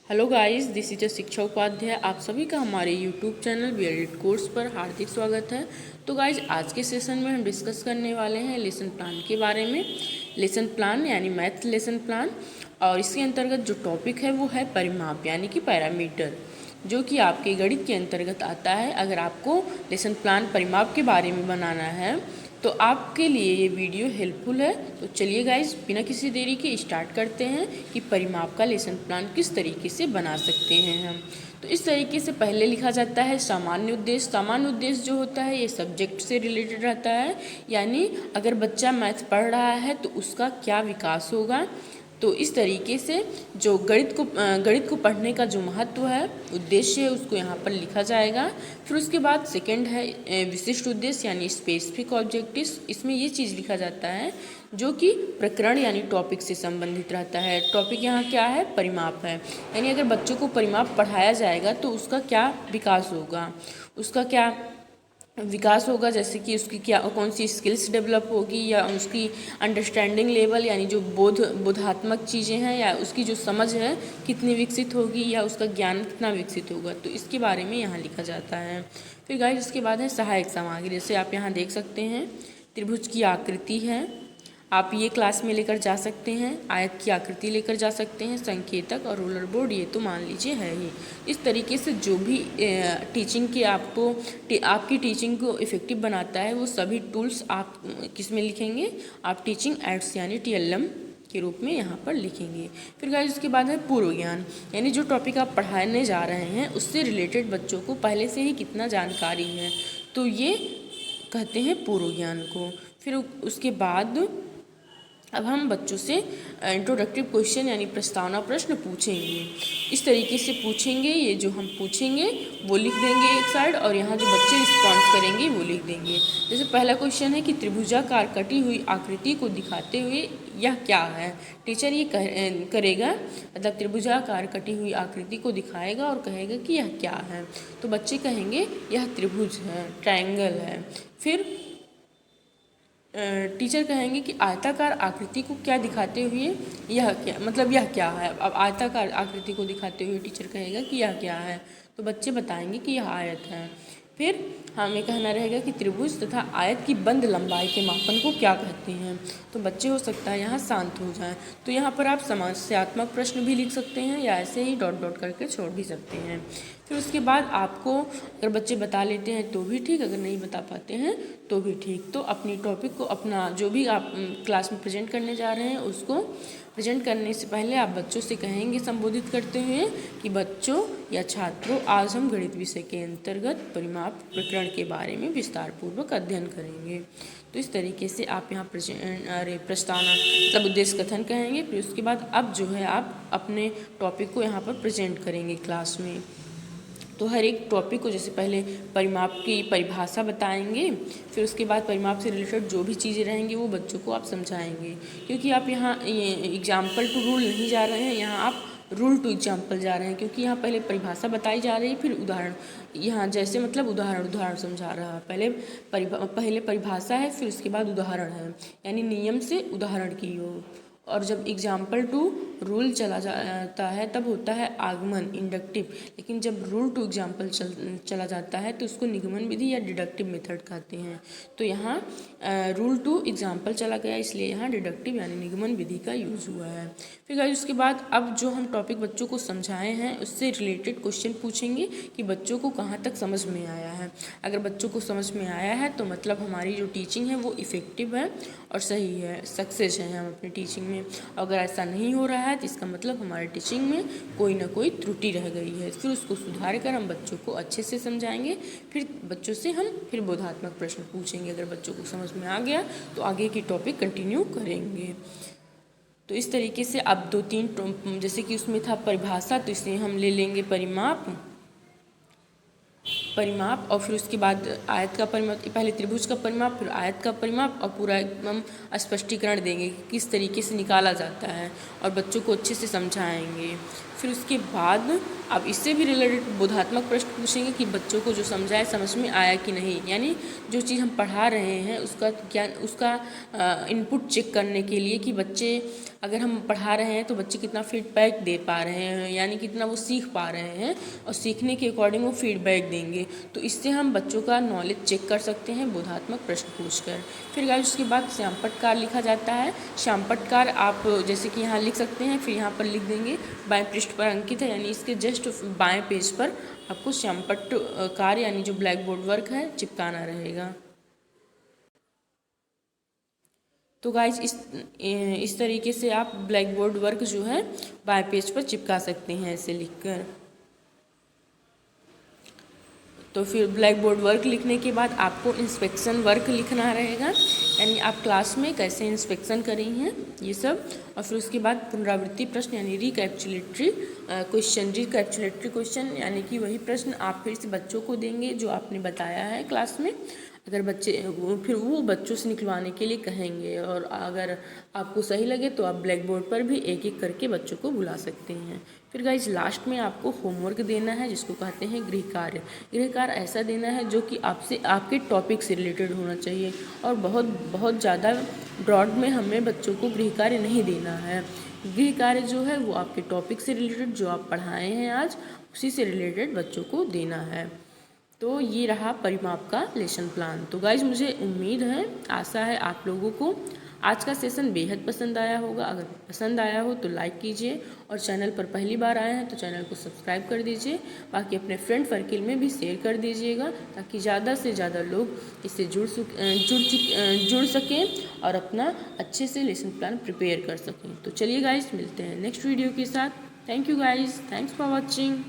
Hello guys, this is शिक्षा उपाध्याय। आप सभी का हमारे यूट्यूब चैनल बीएड कोर्स पर हार्दिक स्वागत है। तो गाइस, आज के सेशन में हम डिस्कस करने वाले हैं लेसन प्लान के बारे में। लेसन प्लान यानी मैथ लेसन प्लान, और इसके अंतर्गत जो टॉपिक है वो है परिमाप यानी कि पैरामीटर, जो कि आपके गणित के अंतर्गत आता है। अगर आपको लेसन प्लान परिमाप के बारे में बनाना है तो आपके लिए ये वीडियो हेल्पफुल है। तो चलिए गाइज, बिना किसी देरी के स्टार्ट करते हैं कि परिमाप का लेसन प्लान किस तरीके से बना सकते हैं हम। तो इस तरीके से पहले लिखा जाता है सामान्य उद्देश्य। सामान्य उद्देश्य जो होता है ये सब्जेक्ट से रिलेटेड रहता है, यानी अगर बच्चा मैथ पढ़ रहा है तो उसका क्या विकास होगा। तो इस तरीके से जो गणित को पढ़ने का जो महत्व है, उद्देश्य है, उसको यहाँ पर लिखा जाएगा। फिर उसके बाद सेकंड है विशिष्ट उद्देश्य यानी स्पेसिफिक ऑब्जेक्टिव्स। इसमें ये चीज़ लिखा जाता है जो कि प्रकरण यानी टॉपिक से संबंधित रहता है। टॉपिक यहाँ क्या है? परिमाप है। यानी अगर बच्चों को परिमाप पढ़ाया जाएगा तो उसका क्या विकास होगा, उसका क्या विकास होगा, जैसे कि उसकी क्या कौन सी स्किल्स डेवलप होगी, या उसकी अंडरस्टैंडिंग लेवल यानी जो बोधात्मक चीज़ें हैं, या उसकी जो समझ है कितनी विकसित होगी, या उसका ज्ञान कितना विकसित होगा। तो इसके बारे में यहाँ लिखा जाता है। फिर गाइस, इसके बाद है सहायक सामग्री। जैसे आप यहाँ देख सकते हैं त्रिभुज की आकृति है, आप ये क्लास में लेकर जा सकते हैं। आयत की आकृति लेकर जा सकते हैं, संकेतक और रोलर बोर्ड ये तो मान लीजिए है ही। इस तरीके से जो भी टीचिंग के आपकी टीचिंग को इफ़ेक्टिव बनाता है वो सभी टूल्स आप किस में लिखेंगे? आप टीचिंग एड्स यानी TLM के रूप में यहाँ पर लिखेंगे। फिर गाइस, उसके बाद है पूर्व ज्ञान, यानी जो टॉपिक आप पढ़ाने जा रहे हैं उससे रिलेटेड बच्चों को पहले से ही कितना जानकारी है, तो ये कहते हैं पूर्व ज्ञान को। फिर उसके बाद अब हम बच्चों से इंट्रोडक्टिव क्वेश्चन यानी प्रस्तावना प्रश्न पूछेंगे। इस तरीके से पूछेंगे, ये जो हम पूछेंगे वो लिख देंगे एक साइड, और यहाँ जो बच्चे रिस्पॉन्स करेंगे वो लिख देंगे। जैसे पहला क्वेश्चन है कि त्रिभुजाकार कटी हुई आकृति को दिखाते हुए यह क्या है। टीचर ये करेगा, मतलब त्रिभुजाकार कटी हुई आकृति को दिखाएगा और कहेगा कि यह क्या है। तो बच्चे कहेंगे यह त्रिभुज है, ट्रायंगल है। फिर टीचर कहेंगे कि आयताकार आकृति को क्या दिखाते हुए यह क्या, मतलब यह क्या है। अब आयताकार आकृति को दिखाते हुए टीचर कहेगा कि यह क्या है, तो बच्चे बताएंगे कि यह आयत है। फिर हमें कहना रहेगा कि त्रिभुज तथा आयत की बंद लंबाई के मापन को क्या कहते हैं। तो बच्चे हो सकता है यहाँ शांत हो जाएं। तो यहाँ पर आप समस्यात्मक प्रश्न भी लिख सकते हैं, या ऐसे ही डॉट डॉट करके छोड़ भी सकते हैं। फिर उसके बाद आपको अगर बच्चे बता लेते हैं तो भी ठीक, अगर नहीं बता पाते हैं तो भी ठीक। तो अपनी टॉपिक को, अपना जो भी आप क्लास में प्रेजेंट करने जा रहे हैं उसको प्रेजेंट करने से पहले आप बच्चों से कहेंगे संबोधित करते हुए कि बच्चों या छात्रों, आज हम गणित विषय के अंतर्गत परिमाप प्रकरण के बारे में विस्तार पूर्वक अध्ययन करेंगे। तो इस तरीके से आप यहाँ प्रस्तावना मतलब उद्देश्य कथन कहेंगे। फिर उसके बाद अब जो है आप अपने टॉपिक को यहाँ पर प्रेजेंट करेंगे क्लास में। तो हर एक टॉपिक को, जैसे पहले परिमाप की परिभाषा बताएंगे, फिर उसके बाद परिमाप से रिलेटेड जो भी चीज़ें रहेंगी वो बच्चों को आप समझाएंगे। क्योंकि आप यहाँ एग्जाम्पल टू रूल नहीं जा रहे हैं, यहाँ आप रूल टू एग्जाम्पल जा रहे हैं। क्योंकि यहाँ पहले परिभाषा बताई जा रही है, फिर उदाहरण, यहाँ जैसे मतलब उदाहरण समझा रहा है। पहले परिभाषा है, फिर उसके बाद उदाहरण है, यानी नियम से उदाहरण की ओर। और जब एग्जाम्पल टू रूल चला जाता है तब होता है आगमन, इंडक्टिव। लेकिन जब रूल टू एग्जाम्पल चला जाता है तो उसको निगमन विधि या डिडक्टिव मेथड कहते हैं। तो यहाँ रूल टू एग्जाम्पल चला गया, इसलिए यहाँ डिडक्टिव यानी निगमन विधि का यूज़ हुआ है। फिर गाइस, उसके बाद अब जो हम टॉपिक बच्चों को समझाए हैं उससे रिलेटेड क्वेश्चन पूछेंगे कि बच्चों को कहाँ तक समझ में आया है। अगर बच्चों को समझ में आया है तो मतलब हमारी जो टीचिंग है वो इफ़ेक्टिव है और सही है, सक्सेस है हम अपनी टीचिंग में। अगर ऐसा नहीं हो रहा है तो इसका मतलब हमारी टीचिंग में कोई ना कोई त्रुटि रह गई है। फिर उसको सुधार कर हम बच्चों को अच्छे से समझाएंगे। फिर बच्चों से हम फिर बोधात्मक प्रश्न पूछेंगे। अगर बच्चों को समझ में आ गया तो आगे की टॉपिक कंटिन्यू करेंगे। तो इस तरीके से अब 2-3 जैसे कि उसमें था परिभाषा, तो इसलिए हम ले लेंगे परिमाप, और फिर उसके बाद आयत का परिमाप, पहले त्रिभुज का परिमाप, फिर आयत का परिमाप, और पूरा एकदम स्पष्टीकरण देंगे कि किस तरीके से निकाला जाता है, और बच्चों को अच्छे से समझाएंगे। फिर उसके बाद अब इससे भी रिलेटेड बोधात्मक प्रश्न पूछेंगे कि बच्चों को जो समझाए समझ में आया कि नहीं, यानी जो चीज़ हम पढ़ा रहे हैं उसका ज्ञान, उसका इनपुट चेक करने के लिए कि बच्चे, अगर हम पढ़ा रहे हैं तो बच्चे कितना फीडबैक दे पा रहे हैं, यानी कितना वो सीख पा रहे हैं और सीखने के अकॉर्डिंग वो फीडबैक देंगे। तो इससे हम बच्चों का नॉलेज चेक कर सकते हैं बोधात्मक प्रश्न पूछकर। फिर गाइस उसके बाद श्यामपट्टकार लिखा जाता है। श्यामपट्टकार आप जैसे कि यहाँ लिख सकते हैं, फिर यहाँ पर लिख देंगे बाएं पृष्ठ पर अंकित है, यानी इसके जस्ट बाएं पेज पर आपको श्यामपट्टकार यानी जो ब्लैक बोर्ड वर्क है चिपकाना रहेगा। तो गाइज इस तरीके से आप ब्लैक बोर्ड वर्क जो है बाएं पेज पर चिपका सकते हैं ऐसे लिखकर। तो फिर ब्लैक बोर्ड वर्क लिखने के बाद आपको इंस्पेक्शन वर्क लिखना रहेगा, यानी आप क्लास में कैसे इंस्पेक्शन करी हैं ये सब। और फिर उसके बाद पुनरावृत्ति प्रश्न यानी रिकैप्चुलेटरी क्वेश्चन, यानी कि वही प्रश्न आप फिर से बच्चों को देंगे जो आपने बताया है क्लास में। अगर बच्चे फिर वो बच्चों से निकलवाने के लिए कहेंगे, और अगर आपको सही लगे तो आप ब्लैक बोर्ड पर भी एक एक करके बच्चों को बुला सकते हैं। फिर गाइज लास्ट में आपको होमवर्क देना है जिसको कहते हैं गृह कार्य। गृह कार्य ऐसा देना है जो कि आपसे आपके टॉपिक से रिलेटेड होना चाहिए, और बहुत ज़्यादा ब्रॉड में हमें बच्चों को गृह कार्य नहीं देना है। गृह कार्य जो है वो आपके टॉपिक से रिलेटेड, जो आप पढ़ाए हैं आज उसी से रिलेटेड बच्चों को देना है। तो ये रहा परिमाप का लेसन प्लान। तो गाइज मुझे उम्मीद है, आशा है आप लोगों को आज का सेशन बेहद पसंद आया होगा। अगर पसंद आया हो तो लाइक कीजिए, और चैनल पर पहली बार आए हैं तो चैनल को सब्सक्राइब कर दीजिए। बाकी अपने फ्रेंड सर्किल में भी शेयर कर दीजिएगा, ताकि ज़्यादा से ज़्यादा लोग इससे जुड़ सकें और अपना अच्छे से लेसन प्लान प्रिपेयर कर सकें। तो चलिए गाइज मिलते हैं नेक्स्ट वीडियो के साथ। Thank you guys, thanks for watching.